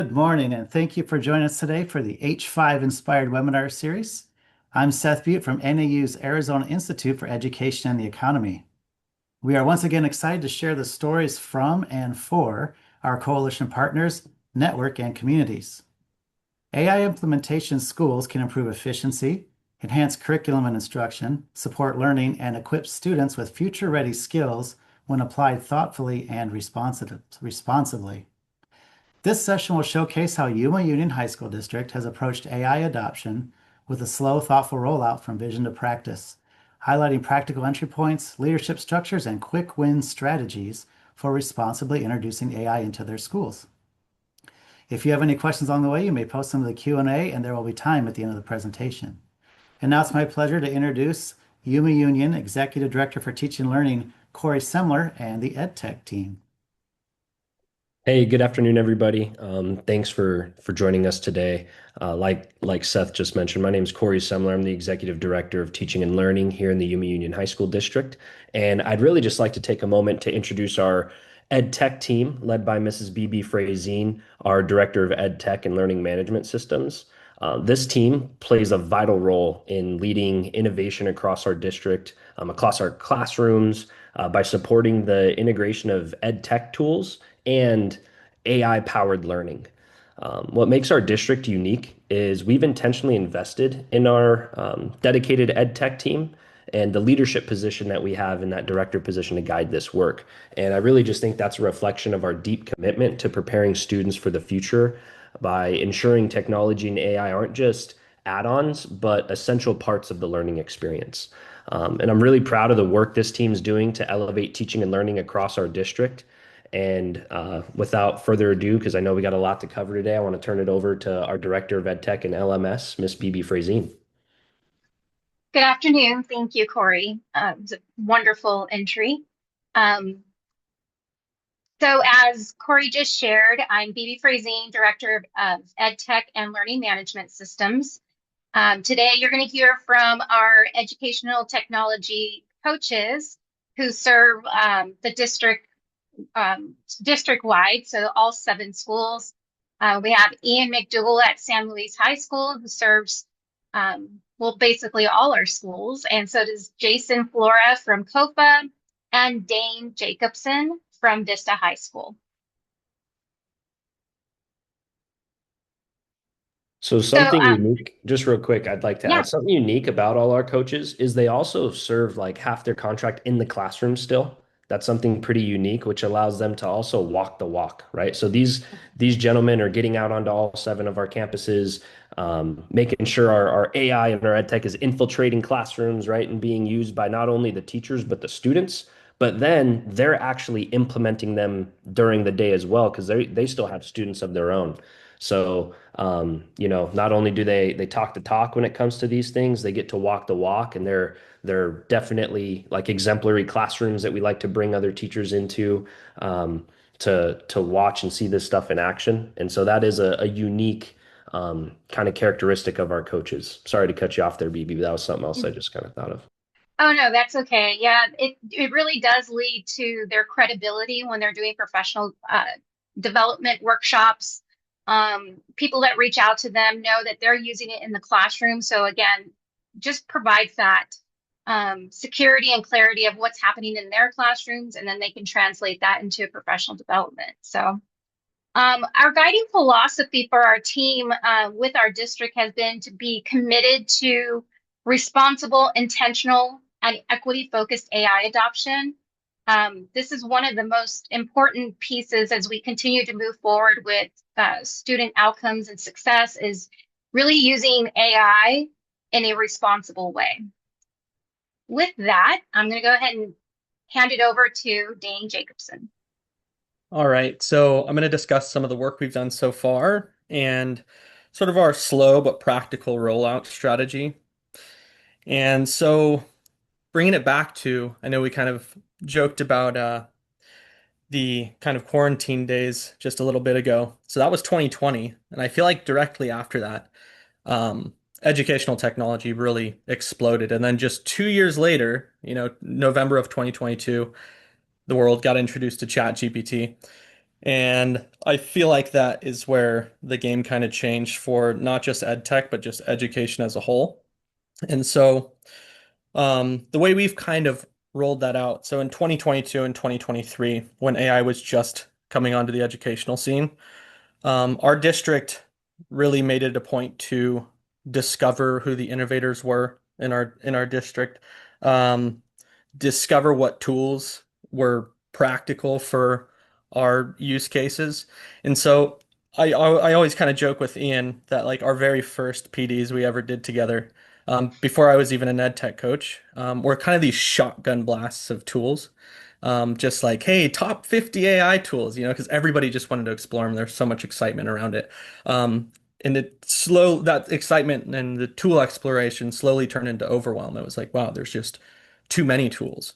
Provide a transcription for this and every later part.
Good morning, and thank you for joining us today for the H5 Inspired webinar series. I'm Seth Butte from NAU's Arizona Institute for Education and the Economy. We are once again excited to share the stories from and for our coalition partners, network, and communities. AI implementation in schools can improve efficiency, enhance curriculum and instruction, support learning, and equip students with future-ready skills when applied thoughtfully and responsibly. This session will showcase how Yuma Union High School District has approached AI adoption with a slow, thoughtful rollout from vision to practice, highlighting practical entry points, leadership structures, and quick win strategies for responsibly introducing AI into their schools. If you have any questions along the way, you may post them in the Q&A, and there will be time at the end of the presentation. And now it's my pleasure to introduce Yuma Union Executive Director for Teaching and Learning, Corey Semler, and the EdTech team. Hey, good afternoon, everybody. Thanks for joining us today. Like Seth just mentioned, my name is Corey Semler. I'm the Executive Director of Teaching and Learning here in the Yuma Union High School District. And I'd really just like to take a moment to introduce our Ed Tech team, led by Mrs. BB Frazine, our Director of Ed Tech and Learning Management Systems. This team plays a vital role in leading innovation across our district, across our classrooms, by supporting the integration of ed tech tools and AI-powered learning. What makes our district unique is we've intentionally invested in our dedicated ed tech team and the leadership position that we have in that director position to guide this work. And I really just think that's a reflection of our deep commitment to preparing students for the future by ensuring technology and AI aren't just add-ons, but essential parts of the learning experience. And I'm really proud of the work this team's doing to elevate teaching and learning across our district. And without further ado, because I know we got a lot to cover today, I want to turn it over to our Director of Ed Tech and LMS, Miss BB Frazine. Good afternoon. Thank you, Corey. It was a wonderful entry. So as Corey just shared, I'm BB Frazine, Director of Ed Tech and Learning Management Systems. Today, you're going to hear from our educational technology coaches who serve the district-wide, so all 7 schools. We have Ian McDougall at San Luis High School, who serves well, basically all our schools. And so does Jason Flora from COFA and Dane Jacobson from Vista High School. So something unique, just real quick, I'd like to Yeah, add something unique about all our coaches is they also serve like half their contract in the classroom still. That's something pretty unique, which allows them to also walk the walk, right? So these gentlemen are getting out onto all 7 of our campuses, making sure our AI and our ed tech is infiltrating classrooms, right, and being used by not only the teachers but the students. But then they're actually implementing them during the day as well because they still have students of their own. So, not only do they talk the talk when it comes to these things, they get to walk the walk, and they're definitely like exemplary classrooms that we like to bring other teachers into to watch and see this stuff in action. And so that is a unique kind of characteristic of our coaches. Sorry to cut you off there, BB, but that was something else I just kind of thought of. oh no, that's okay. Yeah, it really does lead to their credibility when they're doing professional development workshops. People that reach out to them know that they're using it in the classroom. So again, just provides that security and clarity of what's happening in their classrooms, and then they can translate that into professional development. So our guiding philosophy for our team with our district has been to be committed to responsible, intentional, and equity-focused AI adoption. This is one of the most important pieces as we continue to move forward with student outcomes and success is really using AI in a responsible way. With that, I'm going to go ahead and hand it over to Dane Jacobson. All right, so I'm going to discuss some of the work we've done so far and sort of our slow but practical rollout strategy. And so bringing it back to, I know we kind of joked about the kind of quarantine days just a little bit ago. So that was 2020. And I feel like directly after that, educational technology really exploded. And then just 2 years later, November of 2022, the world got introduced to ChatGPT. And I feel like that is where the game kind of changed for not just ed tech, but just education as a whole. And so the way we've kind of rolled that out, so in 2022 and 2023, when AI was just coming onto the educational scene, our district really made it a point to discover who the innovators were in our district, um, discover what tools were practical for our use cases. And so I always kind of joke with Ian that like our very first PDs we ever did together, before I was even an ed tech coach, were kind of these shotgun blasts of tools. Just like, hey, top 50 AI tools, because everybody just wanted to explore them. There's so much excitement around it. And that excitement and the tool exploration slowly turned into overwhelm. It was like, wow, there's just too many tools.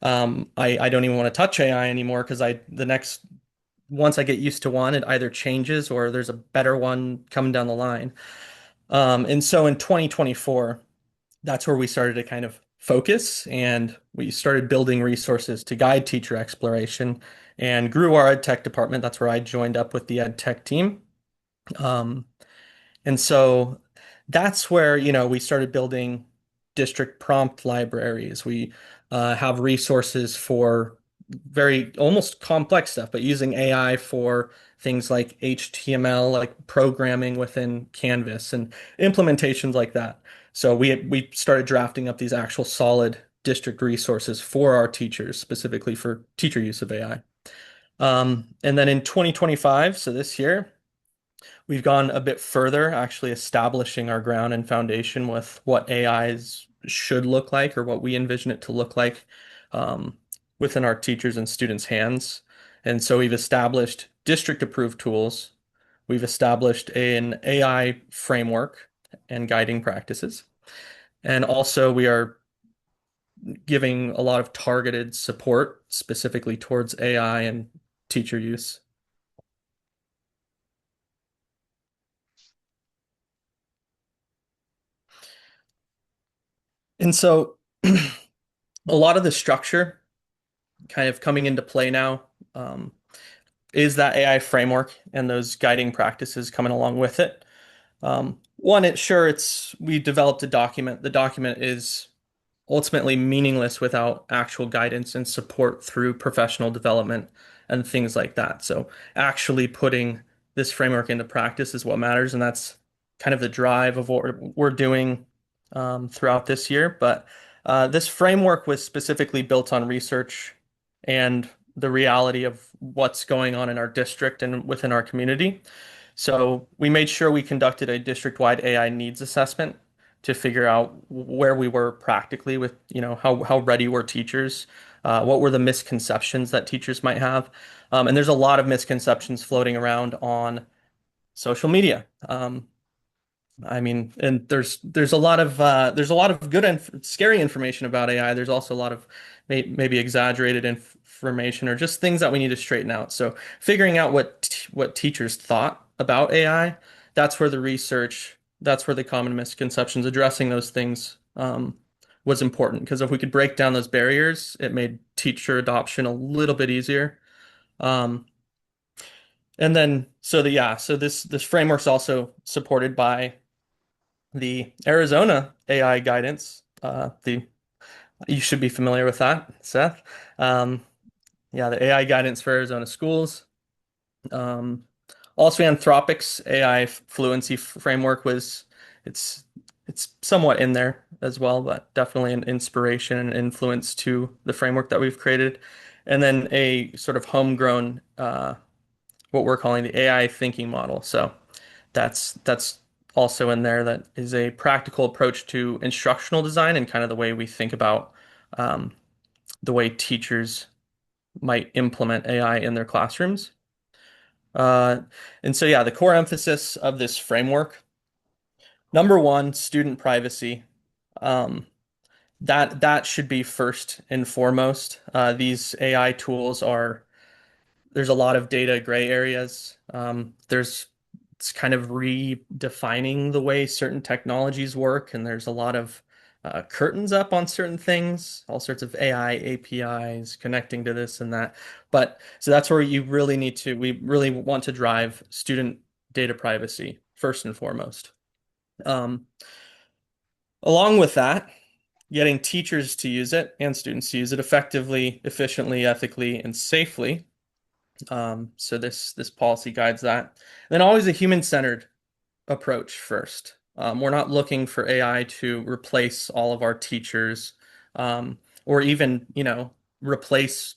I don't even want to touch AI anymore because once I get used to one, it either changes or there's a better one coming down the line. And so in 2024, that's where we started to kind of focus and we started building resources to guide teacher exploration and grew our ed tech department. That's where I joined up with the ed tech team. Um, and so that's where, we started building district prompt libraries. We have resources for very almost complex stuff, but using AI for things like HTML, like programming within Canvas and implementations like that. So we started drafting up these actual solid district resources for our teachers, specifically for teacher use of AI. And then in 2025, so this year, we've gone a bit further, actually establishing our ground and foundation with what AIs should look like or what we envision it to look like um, within our teachers' and students' hands. And so we've established district approved tools. We've established an AI framework and guiding practices. And also, we are giving a lot of targeted support specifically towards AI and teacher use. And so, a lot of the structure kind of coming into play now um, is that AI framework and those guiding practices coming along with it. One, we developed a document. The document is ultimately meaningless without actual guidance and support through professional development and things like that. So actually putting this framework into practice is what matters, and that's kind of the drive of what we're doing throughout this year. But this framework was specifically built on research and the reality of what's going on in our district and within our community. So we made sure we conducted a district-wide AI needs assessment to figure out where we were practically with, how ready were teachers, what were the misconceptions that teachers might have. And there's a lot of misconceptions floating around on social media. I mean, and there's a lot of good and scary information about AI. There's also a lot of maybe exaggerated information or just things that we need to straighten out. So figuring out what teachers thought about AI, that's where the common misconceptions, addressing those things was important because if we could break down those barriers, it made teacher adoption a little bit easier. Um, and then so this framework's also supported by the Arizona AI guidance. The You should be familiar with that, Seth. Um, yeah, the AI guidance for Arizona schools. Um, Also, Anthropic's AI fluency framework it's it's somewhat in there as well, but definitely an inspiration and influence to the framework that we've created. And then a sort of homegrown what we're calling the AI thinking model. So that's also in there. That is a practical approach to instructional design and kind of the way we think about um, the way teachers might implement AI in their classrooms. Uh, and so, yeah, the core emphasis of this framework, number one, student privacy. Um, that should be first and foremost. These AI tools there's a lot of data gray areas. It's kind of redefining the way certain technologies work, and there's a lot of curtains up on certain things, all sorts of AI APIs connecting to this and that. But so that's where we really want to drive student data privacy first and foremost. Um, Along with that, getting teachers to use it and students to use it effectively, efficiently, ethically, and safely. So this policy guides that. And then always a human-centered approach first. We're not looking for AI to replace all of our teachers, or even, replace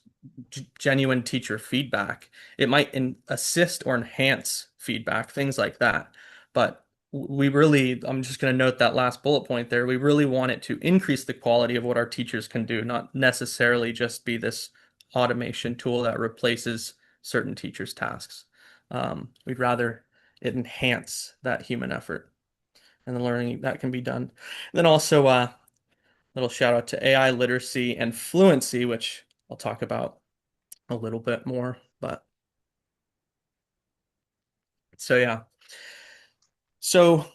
genuine teacher feedback. It might assist or enhance feedback, things like that. But I'm just going to note that last bullet point there. We really want it to increase the quality of what our teachers can do, not necessarily just be this automation tool that replaces certain teachers' tasks. We'd rather it enhance that human effort and the learning that can be done. And then also little shout out to AI literacy and fluency, which I'll talk about a little bit more. But so yeah. So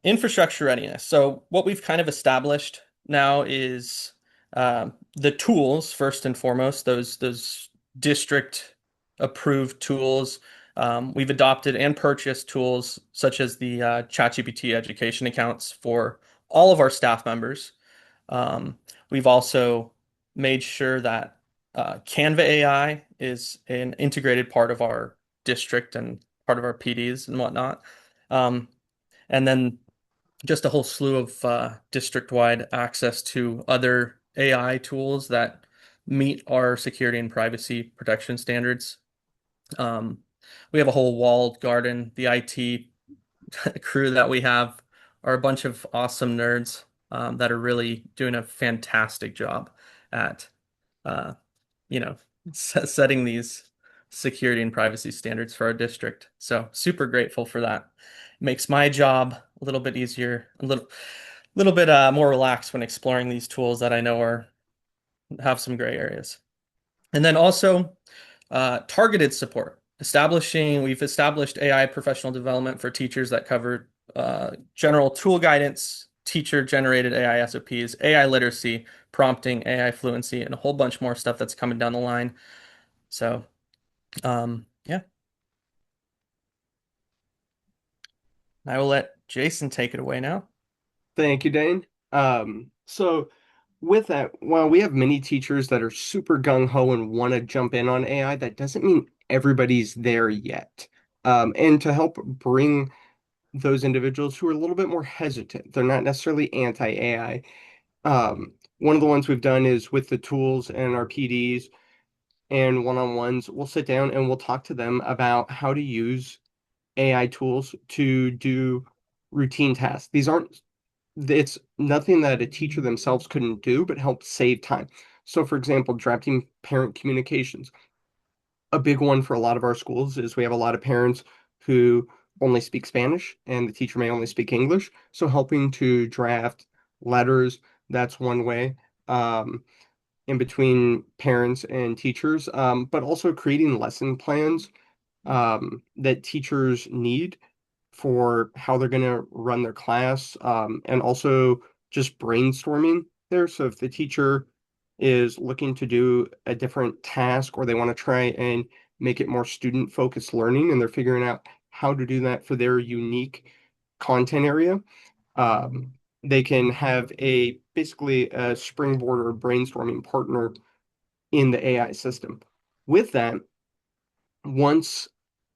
infrastructure readiness. So what we've kind of established now is the tools first and foremost, those district approved tools. We've adopted and purchased tools such as the ChatGPT education accounts for all of our staff members. We've also made sure that Canva AI is an integrated part of our district and part of our PDs and whatnot. Um, and then just a whole slew of district-wide access to other AI tools that meet our security and privacy protection standards. Um, we have a whole walled garden. The IT crew that we have are a bunch of awesome nerds that are really doing a fantastic job at, uh, you know, setting these security and privacy standards for our district. So super grateful for that. Makes my job a little bit easier, little bit more relaxed when exploring these tools that I know have some gray areas. And then also targeted support. We've established AI professional development for teachers that cover general tool guidance, teacher-generated AI SOPs, AI literacy, prompting, AI fluency, and a whole bunch more stuff that's coming down the line. So, yeah, I will let Jason take it away now. Thank you, Dane. So with that, while we have many teachers that are super gung-ho and want to jump in on AI, that doesn't mean everybody's there yet. And to help bring those individuals who are a little bit more hesitant, they're not necessarily anti-AI. One of the ones we've done is with the tools and our PDs and one-on-ones, we'll sit down and we'll talk to them about how to use AI tools to do routine tasks. It's nothing that a teacher themselves couldn't do, but help save time. So, for example, drafting parent communications. A big one for a lot of our schools is we have a lot of parents who only speak Spanish and the teacher may only speak English. So, helping to draft letters, that's one way. In between parents and teachers, but also creating lesson plans that teachers need for how they're going to run their class, and also just brainstorming there. So if the teacher is looking to do a different task or they want to try and make it more student-focused learning and they're figuring out how to do that for their unique content area, they can have basically a springboard or a brainstorming partner in the AI system. With that, once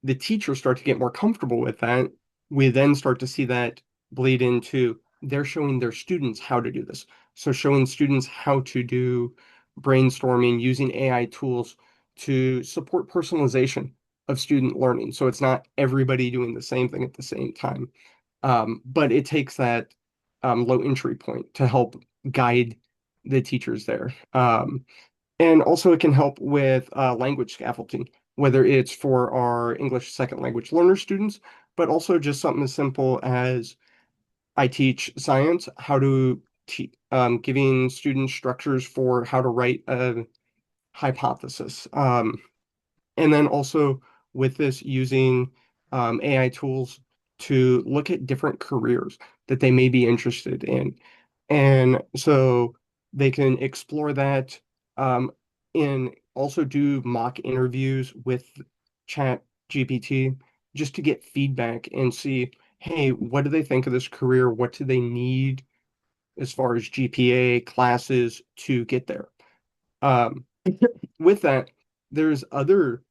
the teachers start to get more comfortable with that, we then start to see that bleed into they're showing their students how to do this. So showing students how to do brainstorming using AI tools to support personalization of student learning. So it's not everybody doing the same thing at the same time. But it takes that low entry point to help guide the teachers there. And also it can help with language scaffolding, whether it's for our English second language learner students, but also just something as simple as I teach science, how to giving students structures for how to write a hypothesis. And then also with this using AI tools to look at different careers that they may be interested in. And so they can explore that and also do mock interviews with Chat GPT just to get feedback and see, hey, what do they think of this career? What do they need as far as GPA classes to get there? Um, with that, there's other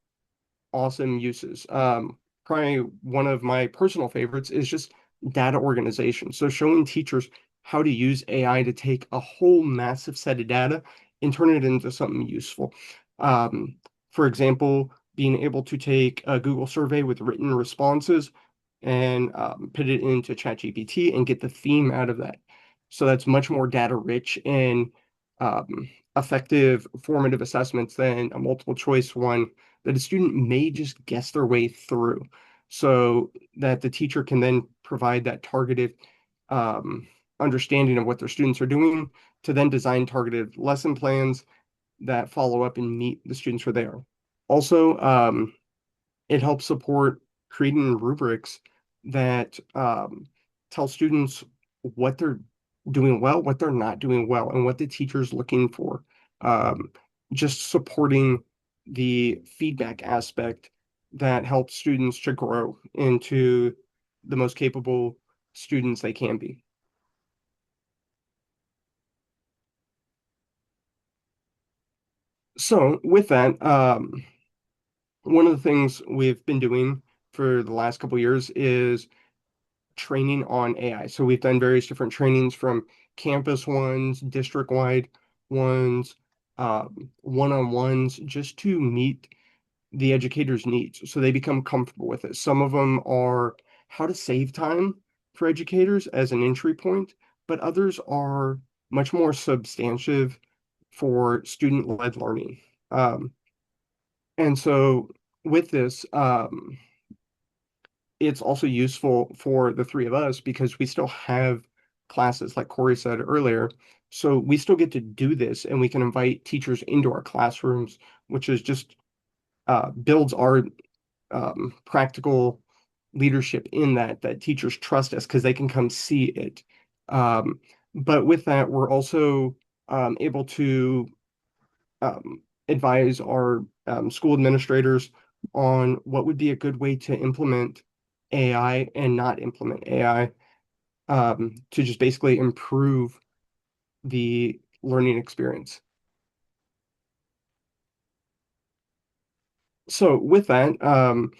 awesome uses. Probably one of my personal favorites is just data organization. So showing teachers how to use AI to take a whole massive set of data and turn it into something useful. Um, for example, being able to take a Google survey with written responses and put it into ChatGPT and get the theme out of that. So that's much more data rich and effective formative assessments than a multiple choice one that a student may just guess their way through so that the teacher can then provide that targeted um, understanding of what their students are doing to then design targeted lesson plans that follow up and meet the students where they are. Also, it helps support creating rubrics that tell students what they're doing well, what they're not doing well, and what the teacher's looking for. Um, just supporting the feedback aspect that helps students to grow into the most capable students they can be. So with that, one of the things we've been doing for the last couple of years is training on AI. So we've done various different trainings from campus ones, district-wide ones, one-on-ones, just to meet the educators' needs so they become comfortable with it. Some of them are how to save time for educators as an entry point, but others are much more substantive for student-led learning. And so with this, it's also useful for the three of us because we still have classes, like Corey said earlier. So we still get to do this and we can invite teachers into our classrooms, which is just builds our practical leadership in that teachers trust us because they can come see it. But with that, we're also able to advise our school administrators on what would be a good way to implement AI and not implement AI to just basically improve the learning experience. So with that,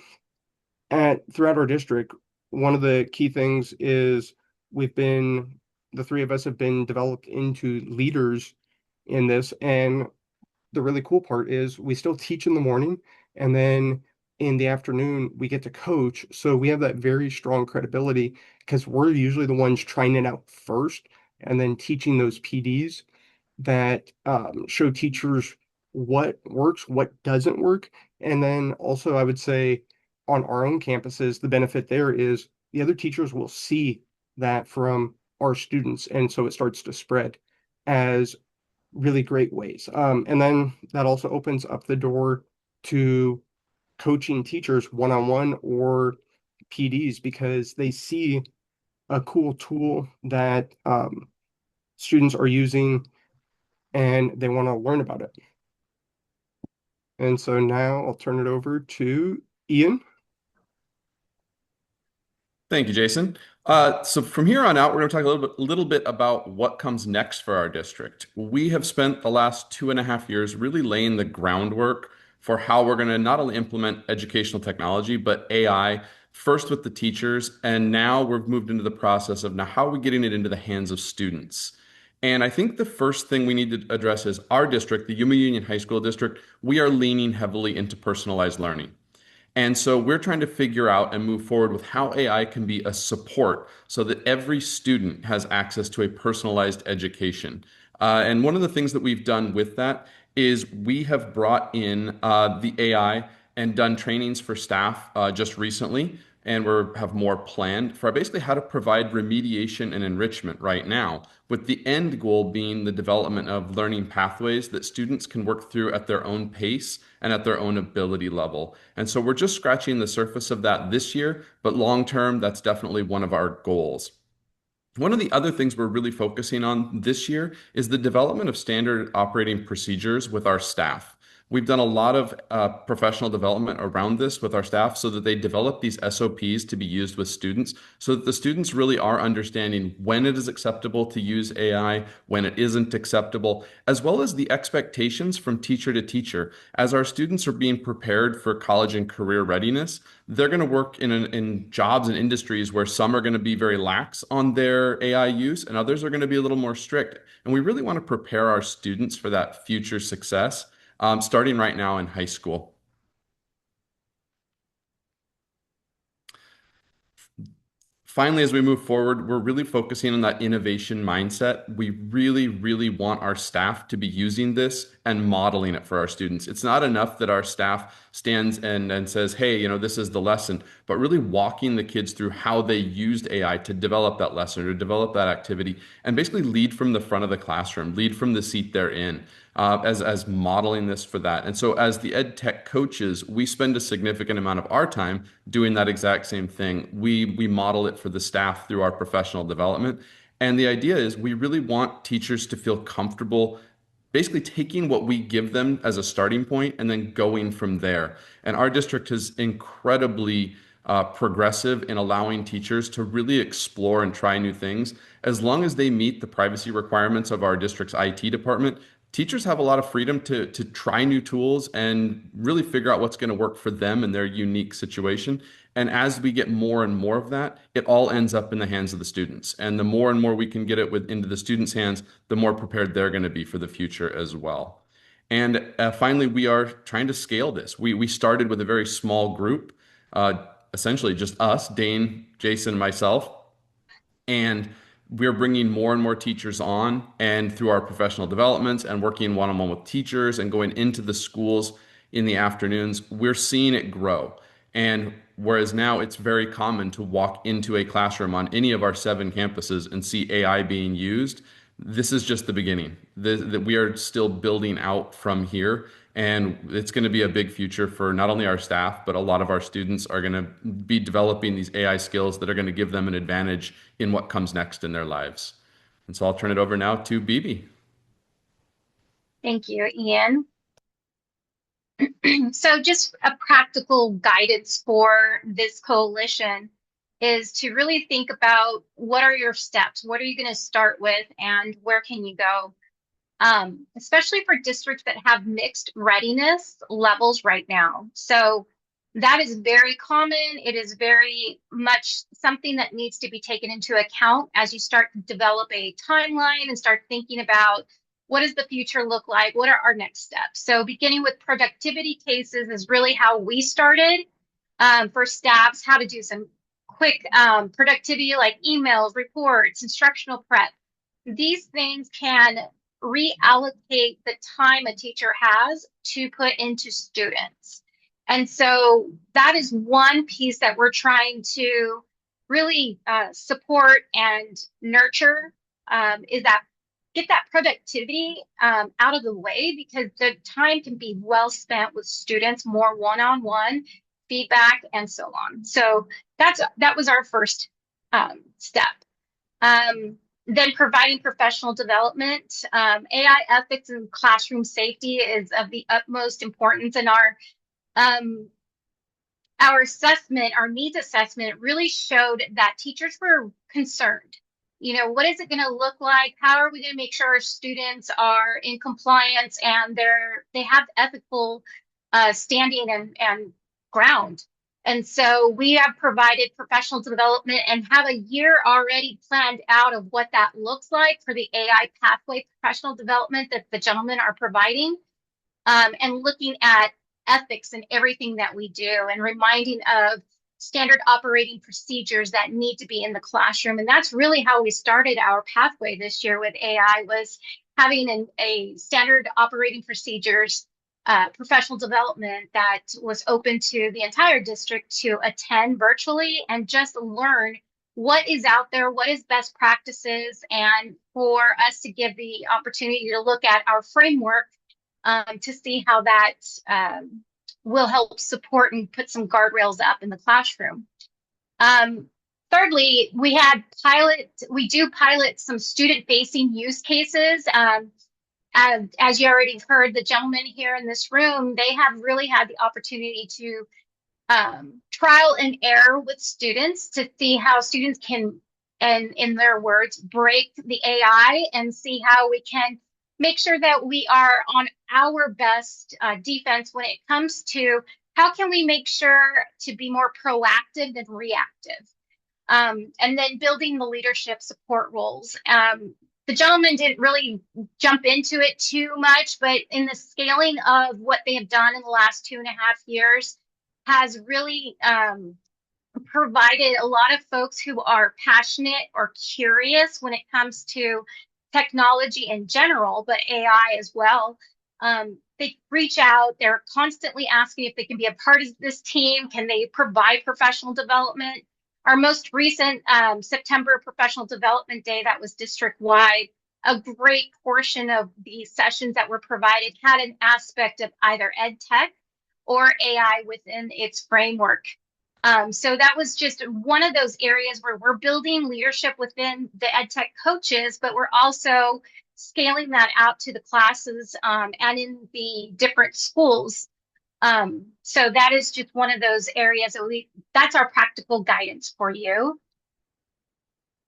at throughout our district, one of the key things is we've been the three of us have been developed into leaders in this, and the really cool part is we still teach in the morning and then in the afternoon we get to coach. So we have that very strong credibility because we're usually the ones trying it out first and then teaching those PDs that show teachers what works, what doesn't work. And then also, I would say on our own campuses, the benefit there is the other teachers will see that from our students. And so it starts to spread as really great ways. And then that also opens up the door to coaching teachers one-on-one or PDs because they see a cool tool that students are using and they want to learn about it. And so now I'll turn it over to Ian. Thank you, Jason. So from here on out, we're going to talk a little bit about what comes next for our district. We have spent the last 2.5 years really laying the groundwork for how we're going to not only implement educational technology, but AI first with the teachers. And now we've moved into the process of now how are we getting it into the hands of students? And I think the first thing we need to address is our district, the Yuma Union High School District, we are leaning heavily into personalized learning. And so we're trying to figure out and move forward with how AI can be a support so that every student has access to a personalized education. And one of the things that we've done with that is we have brought in the AI and done trainings for staff just recently, and have more planned for basically how to provide remediation and enrichment right now, with the end goal being the development of learning pathways that students can work through at their own pace and at their own ability level. And so we're just scratching the surface of that this year, but long term, that's definitely one of our goals. One of the other things we're really focusing on this year is the development of standard operating procedures with our staff. We've done a lot of professional development around this with our staff so that they develop these SOPs to be used with students so that the students really are understanding when it is acceptable to use AI, when it isn't acceptable, as well as the expectations from teacher to teacher. As our students are being prepared for college and career readiness, they're going to work in jobs and industries where some are going to be very lax on their AI use and others are going to be a little more strict. And we really want to prepare our students for that future success, starting right now in high school. Finally, as we move forward, we're really focusing on that innovation mindset. We really, really want our staff to be using this and modeling it for our students. It's not enough that our staff stands and says, hey, this is the lesson, but really walking the kids through how they used AI to develop that lesson or to develop that activity and basically lead from the front of the classroom, lead from the seat they're in. As modeling this for that. And so as the ed tech coaches, we spend a significant amount of our time doing that exact same thing. We model it for the staff through our professional development. And the idea is we really want teachers to feel comfortable basically taking what we give them as a starting point and then going from there. And our district is incredibly progressive in allowing teachers to really explore and try new things. As long as they meet the privacy requirements of our district's IT department, teachers have a lot of freedom to try new tools and really figure out what's going to work for them in their unique situation. And as we get more and more of that, it all ends up in the hands of the students. And the more and more we can get it into the students' hands, the more prepared they're going to be for the future as well. And finally, we are trying to scale this. We started with a very small group, essentially just us, Dane, Jason, myself. And we're bringing more and more teachers on, and through our professional developments and working one-on-one with teachers and going into the schools in the afternoons, we're seeing it grow. And whereas now it's very common to walk into a classroom on any of our 7 campuses and see AI being used, this is just the beginning. That we are still building out from here, and it's going to be a big future for not only our staff, but a lot of our students are going to be developing these AI skills that are going to give them an advantage in what comes next in their lives. And so I'll turn it over now to Bibi. Thank you, Ian. So just a practical guidance for this coalition is to really think about what are your steps, what are you going to start with, and where can you go? Especially for districts that have mixed readiness levels right now. So that is very common. It is very much something that needs to be taken into account as you start to develop a timeline and start thinking about what does the future look like? What are our next steps? So beginning with productivity cases is really how we started for staffs, how to do some quick productivity like emails, reports, instructional prep. These things can reallocate the time a teacher has to put into students. And so that is one piece that we're trying to really support and nurture, is that get that productivity out of the way, because the time can be well spent with students, more one-on-one feedback and so on. So that was our first step. Then providing professional development. AI ethics and classroom safety is of the utmost importance, and our assessment, our needs assessment, really showed that teachers were concerned. What is it going to look like? How are we going to make sure our students are in compliance and they have ethical standing and ground? And so we have provided professional development and have a year already planned out of what that looks like for the AI pathway professional development that the gentlemen are providing, and looking at ethics in everything that we do and reminding of standard operating procedures that need to be in the classroom. And that's really how we started our pathway this year with AI, was having a standard operating procedures professional development that was open to the entire district to attend virtually and just learn what is out there, what is best practices, and for us to give the opportunity to look at our framework to see how that will help support and put some guardrails up in the classroom. Thirdly, we do pilot some student-facing use cases. As you already heard, the gentlemen here in this room, they have really had the opportunity to trial and error with students to see how students can, and in their words, break the AI and see how we can make sure that we are on our best defense when it comes to how can we make sure to be more proactive than reactive. And then building the leadership support roles. The gentleman didn't really jump into it too much, but in the scaling of what they have done in the last 2.5 years has really provided a lot of folks who are passionate or curious when it comes to technology in general, but AI as well. They reach out, they're constantly asking if they can be a part of this team. Can they provide professional development? Our most recent September Professional Development Day, that was district-wide, a great portion of the sessions that were provided had an aspect of either ed tech or AI within its framework. So that was just one of those areas where we're building leadership within the ed tech coaches, but we're also scaling that out to the classes and in the different schools. So that is just one of those areas that that's our practical guidance for you.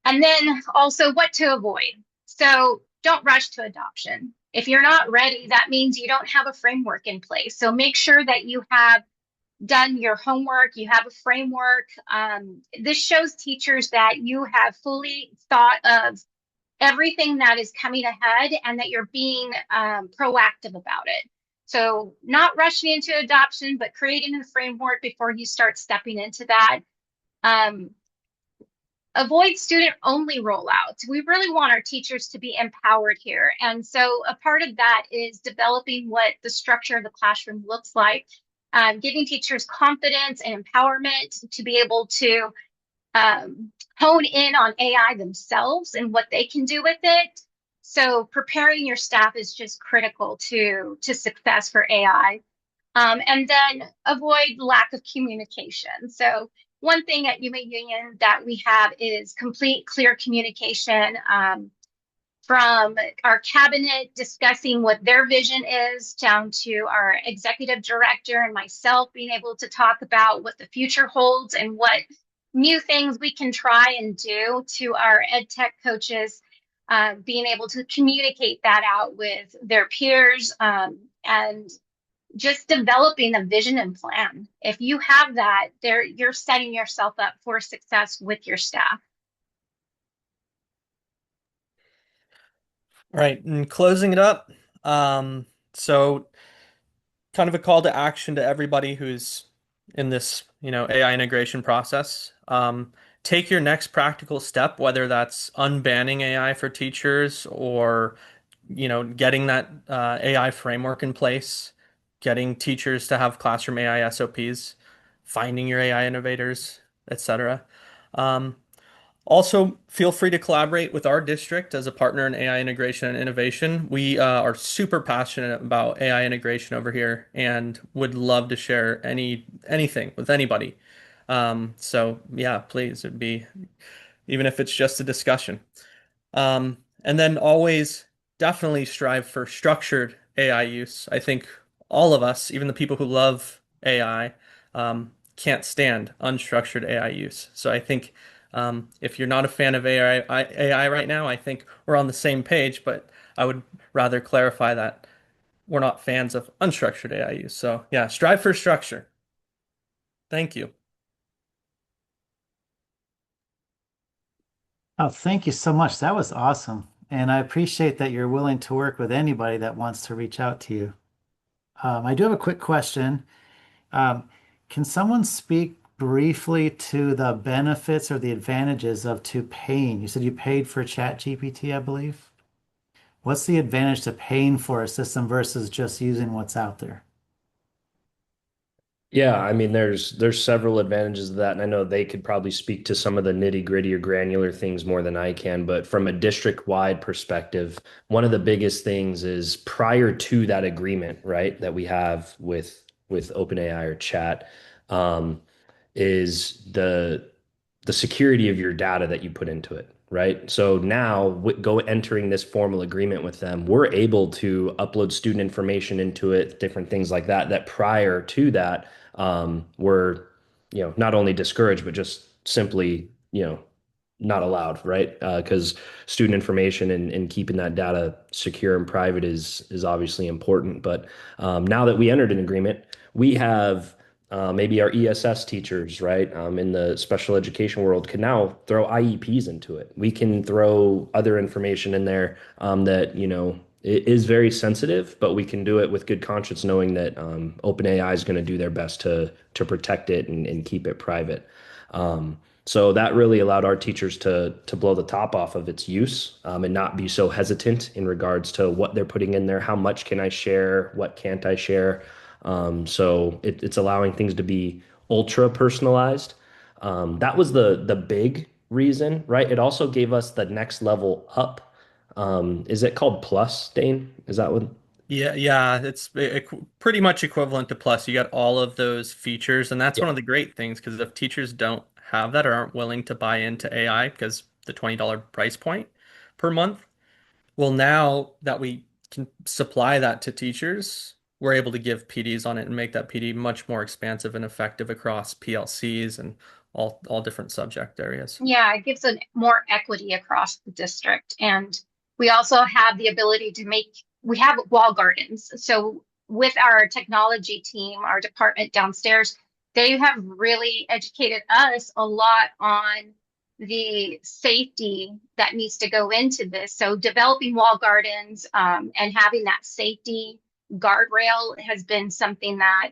And then also what to avoid. So don't rush to adoption. If you're not ready, that means you don't have a framework in place. So make sure that you have done your homework, you have a framework. This shows teachers that you have fully thought of everything that is coming ahead and that you're being proactive about it. So not rushing into adoption, but creating a framework before you start stepping into that. Avoid student-only rollouts. We really want our teachers to be empowered here. And so a part of that is developing what the structure of the classroom looks like, giving teachers confidence and empowerment to be able to hone in on AI themselves and what they can do with it. So preparing your staff is just critical to success for AI. And then avoid lack of communication. So one thing at Yuma Union that we have is complete, clear communication from our cabinet discussing what their vision is down to our executive director and myself being able to talk about what the future holds and what new things we can try and do, to our ed tech coaches being able to communicate that out with their peers and just developing a vision and plan. If you have that, you're setting yourself up for success with your staff. All right, and closing it up. So kind of a call to action to everybody who's in this, AI integration process. Take your next practical step, whether that's unbanning AI for teachers or, getting that AI framework in place, getting teachers to have classroom AI SOPs, finding your AI innovators, etc. Also, feel free to collaborate with our district as a partner in AI integration and innovation. We are super passionate about AI integration over here and would love to share anything with anybody. So yeah, please, it'd be, even if it's just a discussion. And then always definitely strive for structured AI use. I think all of us, even the people who love AI, can't stand unstructured AI use. So I think if you're not a fan of AI right now, I think we're on the same page, but I would rather clarify that we're not fans of unstructured AI use. So yeah, strive for structure. Thank you. Oh, thank you so much. That was awesome. And I appreciate that you're willing to work with anybody that wants to reach out to you. I do have a quick question. Um, can someone speak briefly to the benefits or the advantages of to paying? You said you paid for ChatGPT, I believe. What's the advantage to paying for a system versus just using what's out there? Yeah, I mean, there's several advantages of that, and I know they could probably speak to some of the nitty-gritty or granular things more than I can. But from a district-wide perspective, one of the biggest things is prior to that agreement, right, that we have with OpenAI or Chat, um, is the security of your data that you put into it, right? So now, go entering this formal agreement with them, we're able to upload student information into it, different things like that. That prior to that, were not only discouraged but just simply not allowed, right? Because student information and keeping that data secure and private is obviously important. But now that we entered an agreement, we have maybe our ESS teachers, right, in the special education world, can now throw IEPs into it. We can throw other information in there that it is very sensitive, but we can do it with good conscience, knowing that OpenAI is going to do their best to protect it and keep it private. So that really allowed our teachers to blow the top off of its use, and not be so hesitant in regards to what they're putting in there. How much can I share? What can't I share? So it's allowing things to be ultra personalized. That was the big reason, right? It also gave us the next level up. Is it called Plus, Dane? Is that what? Yeah, yeah, it's pretty much equivalent to Plus. You got all of those features, and that's Yeah. one of the great things because if teachers don't have that or aren't willing to buy into AI because the $20 price point per month, well, now that we can supply that to teachers, we're able to give PDs on it and make that PD much more expansive and effective across PLCs and all different subject areas. Yeah, it gives a more equity across the district. And we also have the ability to we have wall gardens. So with our technology team, our department downstairs, they have really educated us a lot on the safety that needs to go into this. So developing wall gardens, and having that safety guardrail has been something that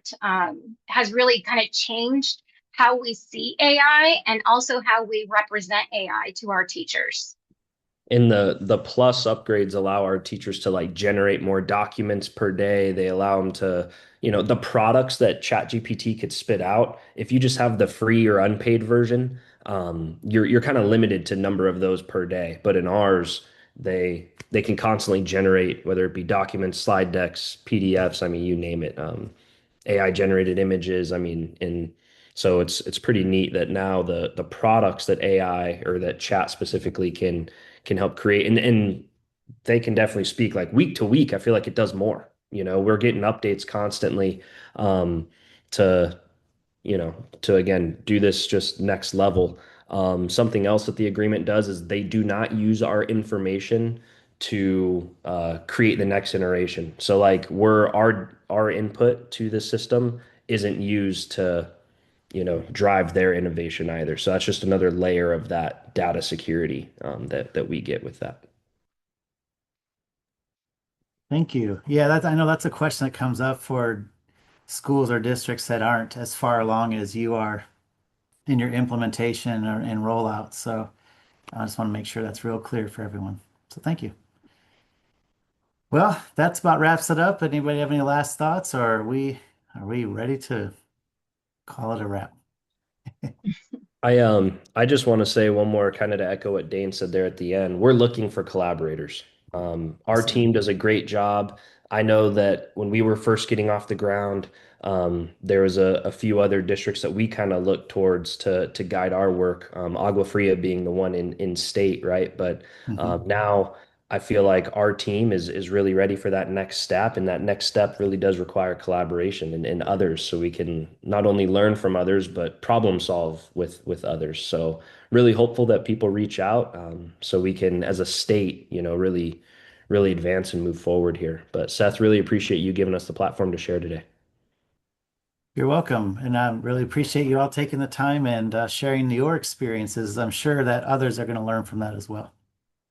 has really kind of changed how we see AI and also how we represent AI to our teachers. And the plus upgrades allow our teachers to like generate more documents per day. They allow them to, the products that ChatGPT could spit out. If you just have the free or unpaid version, you're kind of limited to number of those per day. But in ours, they can constantly generate, whether it be documents, slide decks, PDFs. I mean, you name it. AI generated images. I mean, and so it's pretty neat that now the products that AI or that chat specifically can help create, and they can definitely speak like week to week. I feel like it does more. We're getting updates constantly, um, to to again do this just next level. Something else that the agreement does is they do not use our information to create the next iteration. So like our input to the system isn't used to drive their innovation either. So that's just another layer of that data security, that we get with that. Thank you. Yeah, I know that's a question that comes up for schools or districts that aren't as far along as you are in your implementation or and rollout. So I just want to make sure that's real clear for everyone. So thank you. Well, that's about wraps it up. Anybody have any last thoughts, or are we ready to call it a wrap? I just want to say one more kind of to echo what Dane said there at the end. We're looking for collaborators. Our Awesome. team does a great job. I know that when we were first getting off the ground, there was a few other districts that we kind of looked towards to guide our work. Agua Fria being the one in state, right? But Hmm. now I feel like our team is really ready for that next step, and that next step really does require collaboration and others, so we can not only learn from others but problem solve with others. So really hopeful that people reach out, so we can, as a state, really advance and move forward here. But Seth, really appreciate you giving us the platform to share today. You're welcome, and I really appreciate you all taking the time and sharing your experiences. I'm sure that others are going to learn from that as well.